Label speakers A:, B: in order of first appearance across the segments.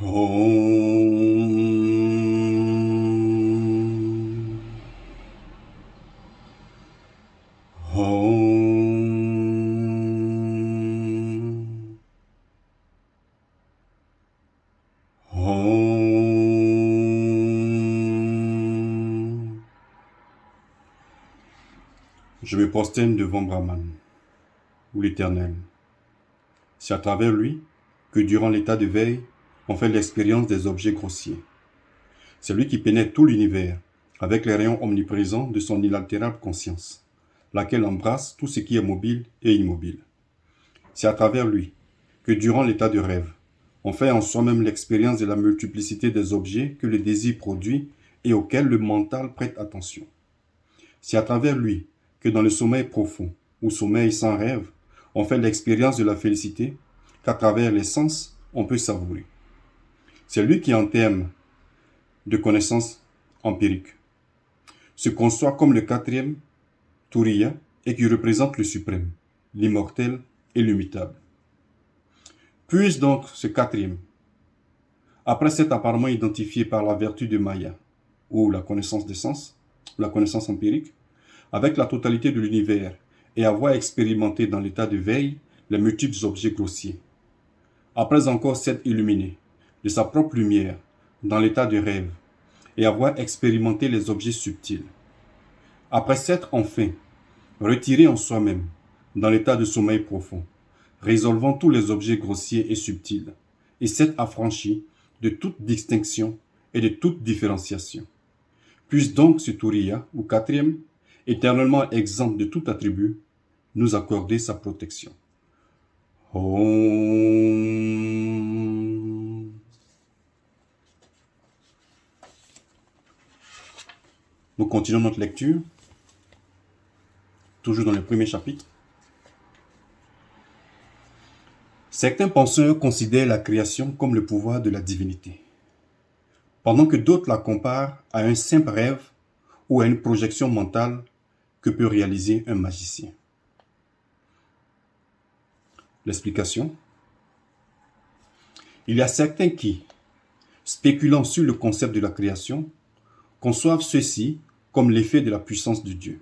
A: Om. Om. Om. Je me prosterne devant Brahman, ou l'Éternel. C'est à travers lui que durant l'état de veille, on fait l'expérience des objets grossiers. C'est lui qui pénètre tout l'univers avec les rayons omniprésents de son inaltérable conscience, laquelle embrasse tout ce qui est mobile et immobile. C'est à travers lui que durant l'état de rêve, on fait en soi-même l'expérience de la multiplicité des objets que le désir produit et auxquels le mental prête attention. C'est à travers lui que dans le sommeil profond, ou sommeil sans rêve, on fait l'expérience de la félicité qu'à travers les sens, on peut savourer. C'est lui qui, en termes de connaissances empiriques, se conçoit comme le quatrième, Turiya, et qui représente le suprême, l'immortel et l'immutable. Puisse donc ce quatrième, après s'être apparemment identifié par la vertu de Maya, ou la connaissance des sens, la connaissance empirique, avec la totalité de l'univers, et avoir expérimenté dans l'état de veille les multiples objets grossiers. Après encore s'être illuminé de sa propre lumière dans l'état de rêve, et avoir expérimenté les objets subtils. Après s'être enfin retiré en soi-même dans l'état de sommeil profond, résolvant tous les objets grossiers et subtils, et s'être affranchi de toute distinction et de toute différenciation. Puisse donc ce Turiya, ou quatrième, éternellement exempt de tout attribut, nous accorder sa protection. Om. Nous continuons notre lecture, toujours dans le premier chapitre. Certains penseurs considèrent la création comme le pouvoir de la divinité, pendant que d'autres la comparent à un simple rêve ou à une projection mentale que peut réaliser un magicien. L'explication. Il y a certains qui, spéculant sur le concept de la création, conçoivent ceci comme l'effet de la puissance de Dieu.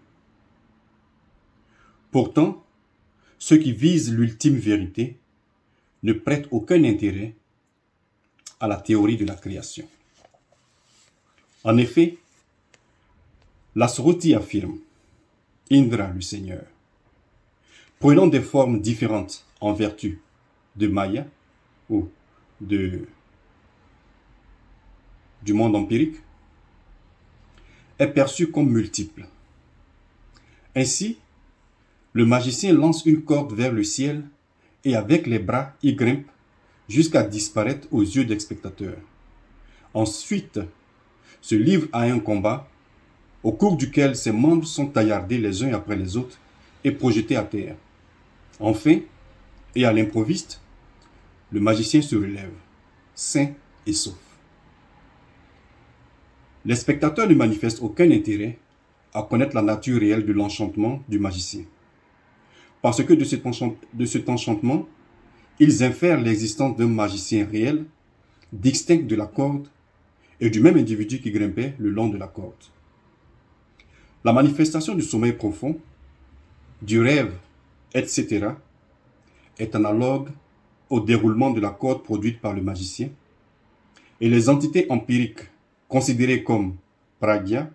A: Pourtant, ceux qui visent l'ultime vérité ne prêtent aucun intérêt à la théorie de la création. En effet, la Sruti affirme, Indra le Seigneur, prenant des formes différentes en vertu de Maya ou du monde empirique, est perçu comme multiple. Ainsi, le magicien lance une corde vers le ciel et avec les bras, il grimpe jusqu'à disparaître aux yeux des spectateurs. Ensuite, se livre à un combat au cours duquel ses membres sont taillardés les uns après les autres et projetés à terre. Enfin, et à l'improviste, le magicien se relève, sain et sauf. Les spectateurs ne manifestent aucun intérêt à connaître la nature réelle de l'enchantement du magicien. Parce que de cet enchantement, ils infèrent l'existence d'un magicien réel, distinct de la corde et du même individu qui grimpait le long de la corde. La manifestation du sommeil profond, du rêve, etc., est analogue au déroulement de la corde produite par le magicien, et les entités empiriques considérées comme Pragya,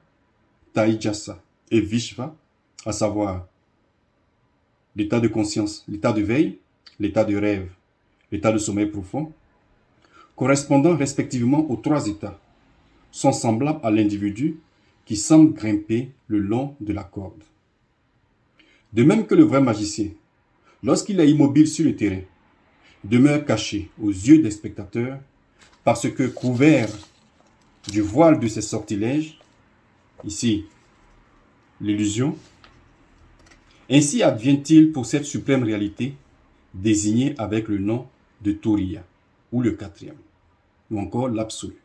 A: Taijasa et Vishva, à savoir l'état de conscience, l'état de veille, l'état de rêve, l'état de sommeil profond, correspondant respectivement aux trois états, sont semblables à l'individu qui semble grimper le long de la corde. De même que le vrai magicien, lorsqu'il est immobile sur le terrain, demeure caché aux yeux des spectateurs parce que couvert du voile de ses sortilèges, ici l'illusion, ainsi advient-il pour cette suprême réalité désignée avec le nom de Turiya, ou le quatrième, ou encore l'absolu.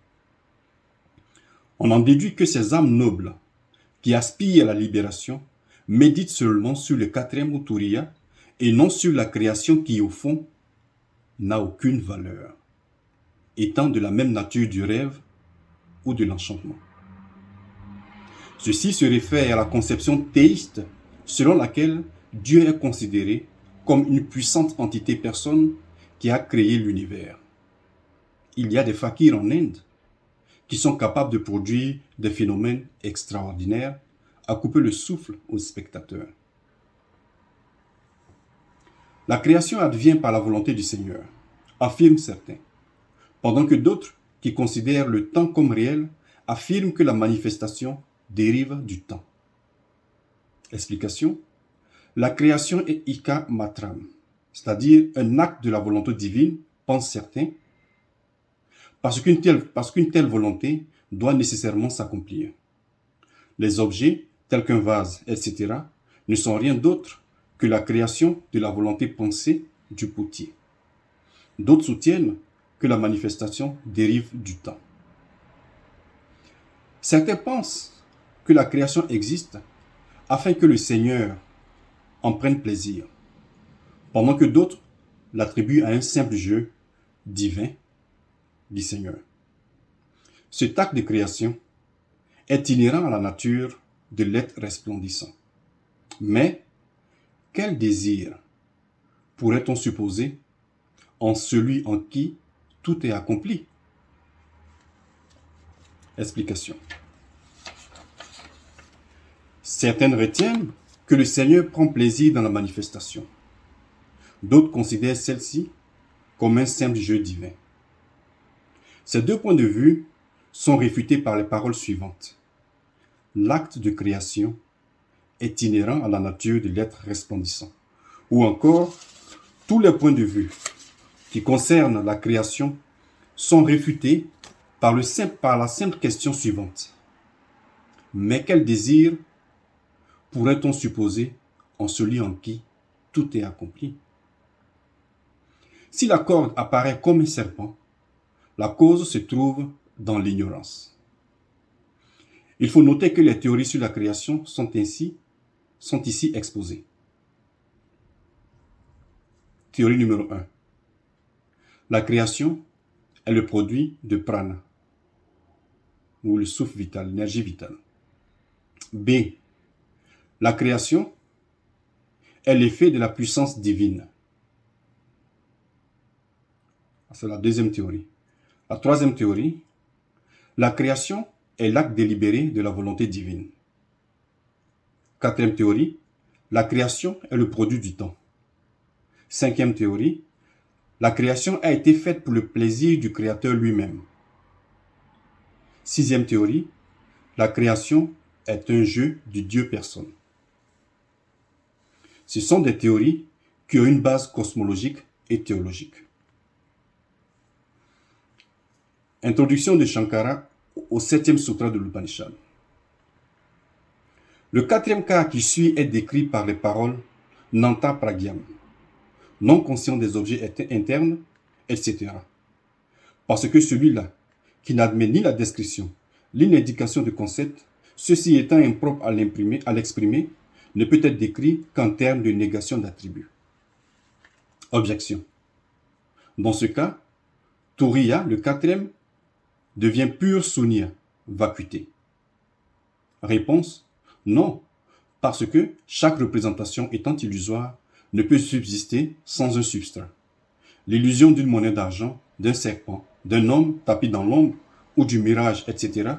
A: On en déduit que ces âmes nobles qui aspirent à la libération méditent seulement sur le quatrième ou Turiya et non sur la création qui, au fond, n'a aucune valeur. étant de la même nature du rêve ou de l'enchantement. Ceci se réfère à la conception théiste selon laquelle Dieu est considéré comme une puissante entité personne qui a créé l'univers. Il y a des fakirs en Inde qui sont capables de produire des phénomènes extraordinaires à couper le souffle aux spectateurs. La création advient par la volonté du Seigneur, affirment certains, pendant que d'autres, qui considèrent le temps comme réel, affirment que la manifestation dérive du temps. Explication. La création est Ika Matram, c'est-à-dire un acte de la volonté divine, pensent certains, parce qu'une telle volonté doit nécessairement s'accomplir. Les objets, tels qu'un vase, etc., ne sont rien d'autre que la création de la volonté pensée du potier. D'autres soutiennent que la manifestation dérive du temps. Certains pensent que la création existe afin que le Seigneur en prenne plaisir, pendant que d'autres l'attribuent à un simple jeu divin du Seigneur. Cet acte de création est inhérent à la nature de l'être resplendissant. Mais quel désir pourrait-on supposer en celui en qui tout est accompli? Explication. Certaines retiennent que le Seigneur prend plaisir dans la manifestation. D'autres considèrent celle-ci comme un simple jeu divin. Ces deux points de vue sont réfutés par les paroles suivantes. L'acte de création est inhérent à la nature de l'être resplendissant. Ou encore, tous les points de vue qui concernent la création sont réfutés par la simple question suivante. Mais quel désir pourrait-on supposer en celui en qui tout est accompli? Si la corde apparaît comme un serpent, la cause se trouve dans l'ignorance. Il faut noter que les théories sur la création sont ici exposées. Théorie numéro 1. La création est le produit de prana, ou le souffle vital, l'énergie vitale. B. La création est l'effet de la puissance divine. C'est la deuxième théorie. La troisième théorie, la création est l'acte délibéré de la volonté divine. Quatrième théorie, la création est le produit du temps. Cinquième théorie, la création a été faite pour le plaisir du Créateur lui-même. Sixième théorie, la création est un jeu du Dieu personne. Ce sont des théories qui ont une base cosmologique et théologique. Introduction de Shankara au 7e sutra de l'Upanishad. Le quatrième cas qui suit est décrit par les paroles Nanta Pragyam, non conscient des objets internes, etc. Parce que celui-là, qui n'admet ni la description, ni l'indication de concept, ceci étant impropre à l'exprimer, ne peut être décrit qu'en termes de négation d'attributs. Objection. Dans ce cas, Turiya, le quatrième, devient pur sunya, vacuité. Réponse. Non, parce que chaque représentation étant illusoire ne peut subsister sans un substrat. L'illusion d'une monnaie d'argent, d'un serpent, d'un homme tapis dans l'ombre ou du mirage, etc.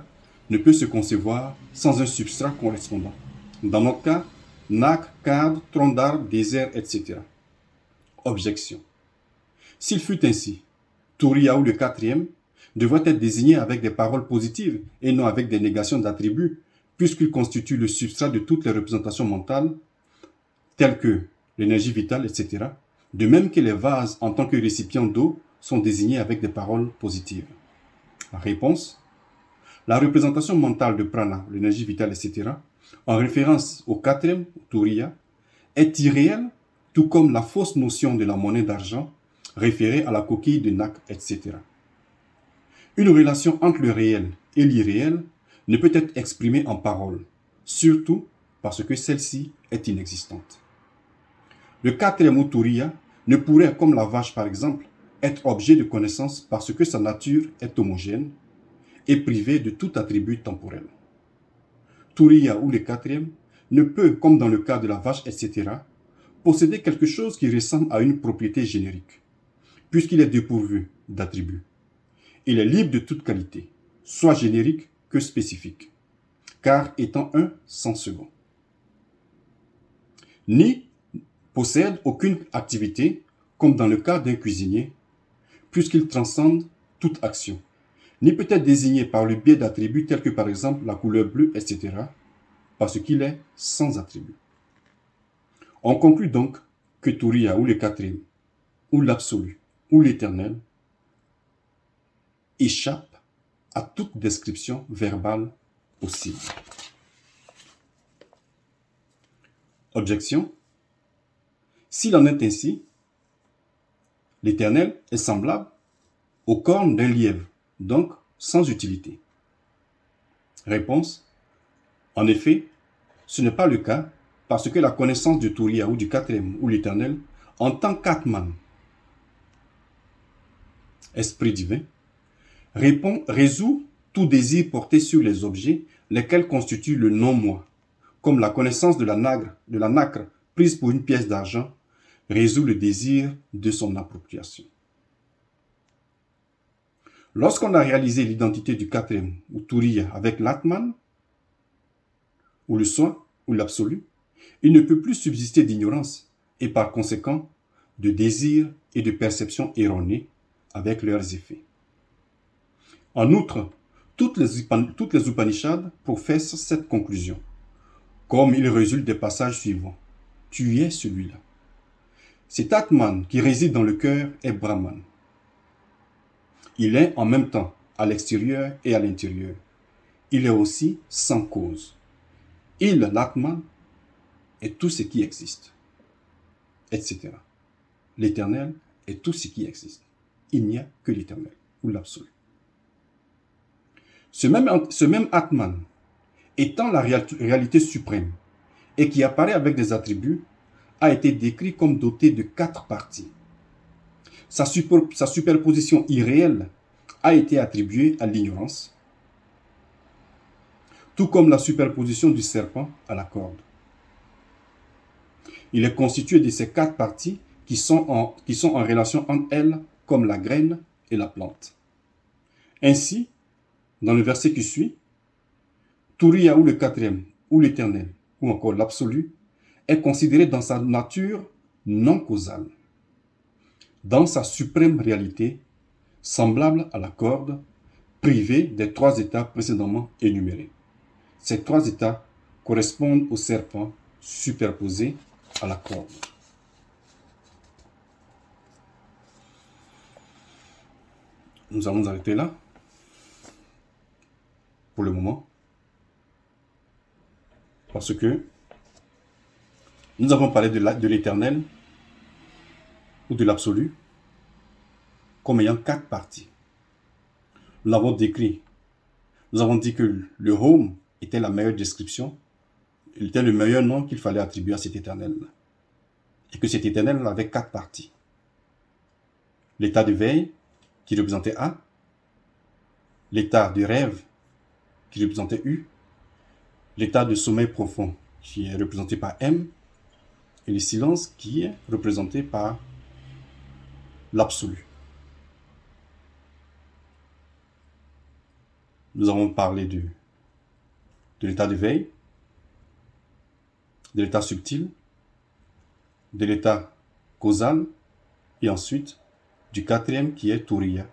A: ne peut se concevoir sans un substrat correspondant. Dans notre cas, nac, cadre, tronc d'arbre, désert, etc. Objection. S'il fut ainsi, Turiya ou le quatrième devrait être désigné avec des paroles positives et non avec des négations d'attributs, puisqu'il constitue le substrat de toutes les représentations mentales, telles que l'énergie vitale, etc., de même que les vases en tant que récipients d'eau sont désignés avec des paroles positives. Réponse. La représentation mentale de prana, l'énergie vitale, etc., en référence au quatrième, Turiya, est irréelle, tout comme la fausse notion de la monnaie d'argent référée à la coquille de Nak, etc. Une relation entre le réel et l'irréel ne peut être exprimée en paroles, surtout parce que celle-ci est inexistante. Le quatrième ou Turiya ne pourrait, comme la vache par exemple, être objet de connaissance parce que sa nature est homogène et privée de tout attribut temporel. Turiya ou le quatrième ne peut, comme dans le cas de la vache, etc., posséder quelque chose qui ressemble à une propriété générique, puisqu'il est dépourvu d'attributs. Il est libre de toute qualité, soit générique que spécifique, car étant un sans second. Ni possède aucune activité, comme dans le cas d'un cuisinier, puisqu'il transcende toute action, ni peut être désigné par le biais d'attributs tels que par exemple la couleur bleue, etc., parce qu'il est sans attribut. On conclut donc que Turiya ou le quatrième, ou l'absolu, ou l'éternel, échappe à toute description verbale possible. Objection. S'il en est ainsi, l'éternel est semblable aux cornes d'un lièvre, donc sans utilité. Réponse. En effet, ce n'est pas le cas parce que la connaissance de Turiya ou du quatrième ou l'éternel en tant qu'Atman, esprit divin, résout tout désir porté sur les objets lesquels constituent le non-moi, comme la connaissance de la nacre prise pour une pièce d'argent résout le désir de son appropriation. Lorsqu'on a réalisé l'identité du quatrième ou Turiya avec l'Atman, ou le soi, ou l'absolu, il ne peut plus subsister d'ignorance et par conséquent de désir et de perception erronée avec leurs effets. En outre, toutes les Upanishads professent cette conclusion, comme il résulte des passages suivants. Tu es celui-là. Cet Atman qui réside dans le cœur est Brahman. Il est en même temps à l'extérieur et à l'intérieur. Il est aussi sans cause. Il, l'Atman, est tout ce qui existe, etc. L'éternel est tout ce qui existe. Il n'y a que l'éternel, ou l'absolu. Ce même Atman, étant la réalité suprême et qui apparaît avec des attributs, a été décrit comme doté de 4 parties. Sa superposition irréelle a été attribuée à l'ignorance, tout comme la superposition du serpent à la corde. Il est constitué de ces 4 parties qui sont en relation entre elles comme la graine et la plante. Ainsi, dans le verset qui suit, Turiya ou le quatrième, ou l'éternel, ou encore l'absolu, est considéré dans sa nature non causale, dans sa suprême réalité, semblable à la corde, privée des 3 états précédemment énumérés. Ces 3 états correspondent au serpent superposé à la corde. Nous allons nous arrêter là pour le moment, parce que nous avons parlé de l'éternel ou de l'absolu comme ayant 4 parties. Nous l'avons décrit. Nous avons dit que le home était la meilleure description, il était le meilleur nom qu'il fallait attribuer à cet éternel-là. Et que cet éternel avait 4 parties. L'état de veille, qui représentait A, l'état de rêve, qui représentait U, l'état de sommeil profond, qui est représenté par M, et le silence, qui est représenté par l'absolu. Nous avons parlé de l'état de veille, de l'état subtil, de l'état causal, et ensuite du quatrième qui est Turiya,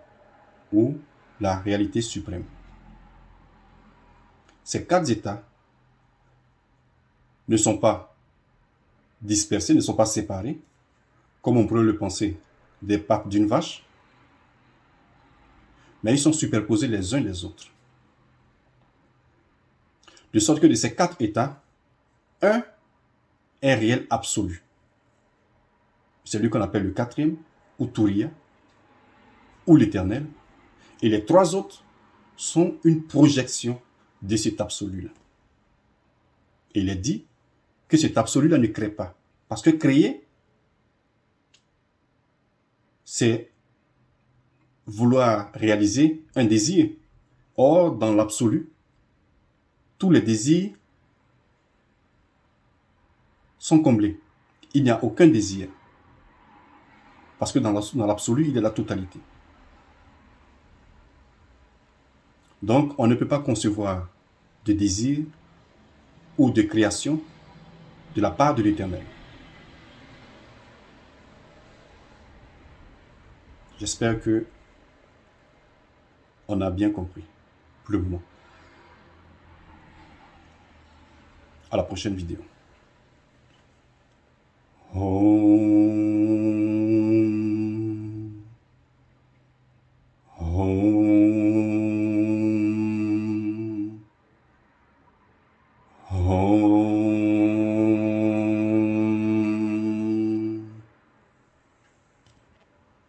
A: ou la réalité suprême. Ces 4 états ne sont pas dispersés, ne sont pas séparés, comme on pourrait le penser des pattes d'une vache, mais ils sont superposés les uns les autres. De sorte que de ces 4 états, un est réel absolu. C'est lui qu'on appelle le quatrième, ou Turiya, ou l'éternel, et les 3 autres sont une projection de cet absolu-là. Et il est dit que cet absolu-là ne crée pas. Parce que créer, c'est vouloir réaliser un désir. Or, dans l'absolu, tous les désirs sont comblés. Il n'y a aucun désir. Parce que dans l'absolu, il y a la totalité. Donc, on ne peut pas concevoir de désir ou de création de la part de l'Éternel. J'espère que on a bien compris pour le moment. À la prochaine vidéo.